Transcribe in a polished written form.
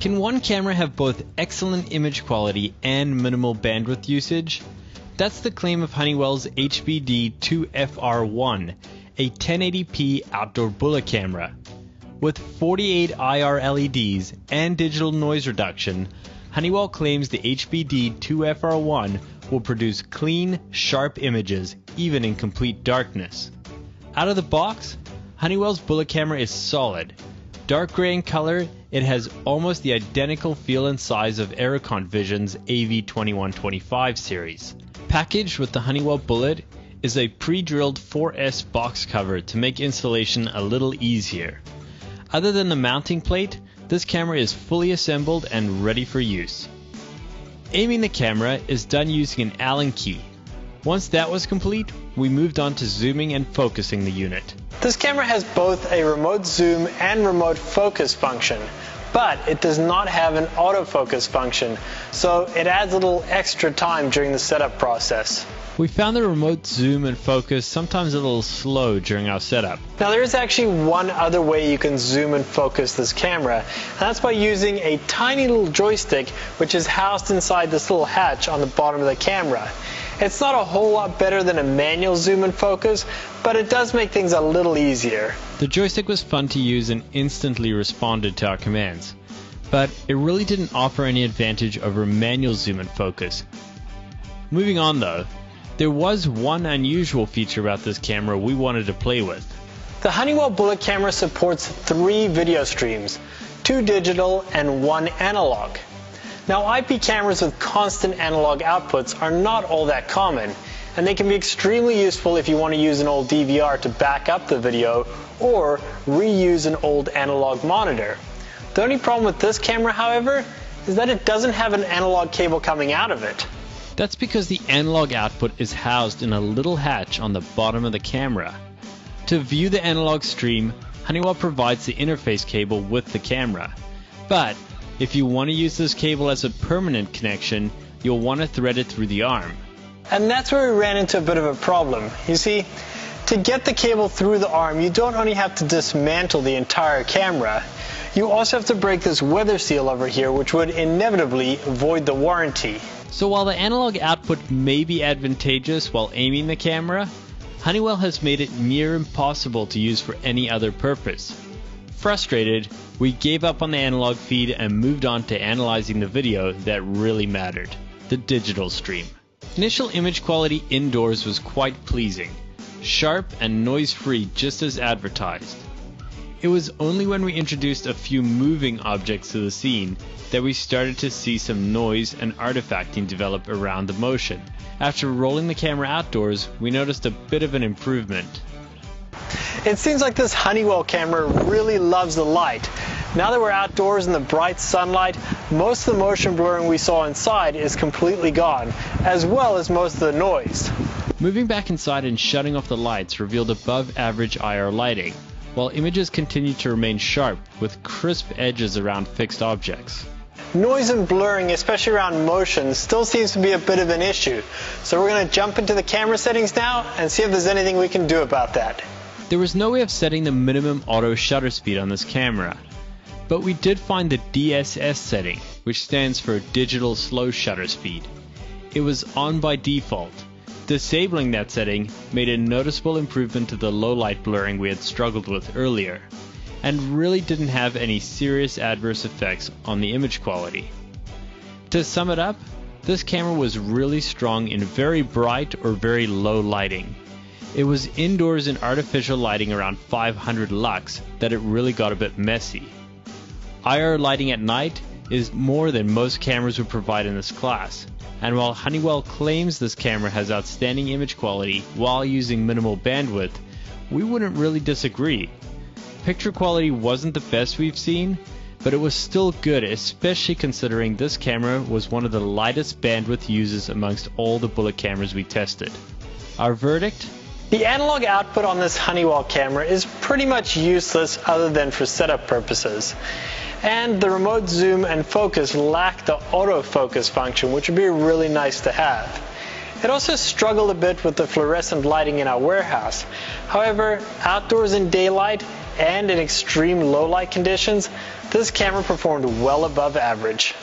Can one camera have both excellent image quality and minimal bandwidth usage? That's the claim of Honeywell's HBD2FR1, a 1080p outdoor bullet camera. With 48 IR LEDs and digital noise reduction, Honeywell claims the HBD2FR1 will produce clean, sharp images even in complete darkness. Out of the box, Honeywell's bullet camera is solid. Dark gray in color, it has almost the identical feel and size of Aerocon Vision's AV2125 series. Packaged with the Honeywell Bullet is a pre-drilled 4S box cover to make installation a little easier. Other than the mounting plate, this camera is fully assembled and ready for use. Aiming the camera is done using an Allen key. Once that was complete, we moved on to zooming and focusing the unit. This camera has both a remote zoom and remote focus function, but it does not have an autofocus function, so it adds a little extra time during the setup process. We found the remote zoom and focus sometimes a little slow during our setup. Now there is actually one other way you can zoom and focus this camera, and that's by using a tiny little joystick which is housed inside this little hatch on the bottom of the camera. It's not a whole lot better than a manual zoom and focus, but it does make things a little easier. The joystick was fun to use and instantly responded to our commands, but it really didn't offer any advantage over manual zoom and focus. Moving on though, there was one unusual feature about this camera we wanted to play with. The Honeywell Bullet camera supports 3 video streams, 2 digital and 1 analog. Now IP cameras with constant analog outputs are not all that common, and they can be extremely useful if you want to use an old DVR to back up the video or reuse an old analog monitor. The only problem with this camera, however, is that it doesn't have an analog cable coming out of it. That's because the analog output is housed in a little hatch on the bottom of the camera. To view the analog stream, Honeywell provides the interface cable with the camera. But if you want to use this cable as a permanent connection, you'll want to thread it through the arm. And that's where we ran into a bit of a problem. You see, to get the cable through the arm, you don't only have to dismantle the entire camera, you also have to break this weather seal over here, which would inevitably void the warranty. So while the analog output may be advantageous while aiming the camera, Honeywell has made it near impossible to use for any other purpose. Frustrated, we gave up on the analog feed and moved on to analyzing the video that really mattered, the digital stream. Initial image quality indoors was quite pleasing, sharp and noise-free just as advertised. It was only when we introduced a few moving objects to the scene that we started to see some noise and artifacting develop around the motion. After rolling the camera outdoors, we noticed a bit of an improvement. It seems like this Honeywell camera really loves the light. Now that we're outdoors in the bright sunlight, most of the motion blurring we saw inside is completely gone, as well as most of the noise. Moving back inside and shutting off the lights revealed above average IR lighting, while images continued to remain sharp with crisp edges around fixed objects. Noise and blurring, especially around motion, still seems to be a bit of an issue, so we're going to jump into the camera settings now and see if there's anything we can do about that. There was no way of setting the minimum auto shutter speed on this camera, but we did find the DSS setting, which stands for Digital Slow Shutter Speed. It was on by default. Disabling that setting made a noticeable improvement to the low light blurring we had struggled with earlier, and really didn't have any serious adverse effects on the image quality. To sum it up, this camera was really strong in very bright or very low lighting. It was indoors in artificial lighting around 500 lux that it really got a bit messy. IR lighting at night is more than most cameras would provide in this class, and while Honeywell claims this camera has outstanding image quality while using minimal bandwidth, we wouldn't really disagree. Picture quality wasn't the best we've seen, but it was still good, especially considering this camera was one of the lightest bandwidth uses amongst all the bullet cameras we tested. Our verdict? The analog output on this Honeywell camera is pretty much useless other than for setup purposes. And the remote zoom and focus lack the autofocus function, which would be really nice to have. It also struggled a bit with the fluorescent lighting in our warehouse. However, outdoors in daylight and in extreme low light conditions, this camera performed well above average.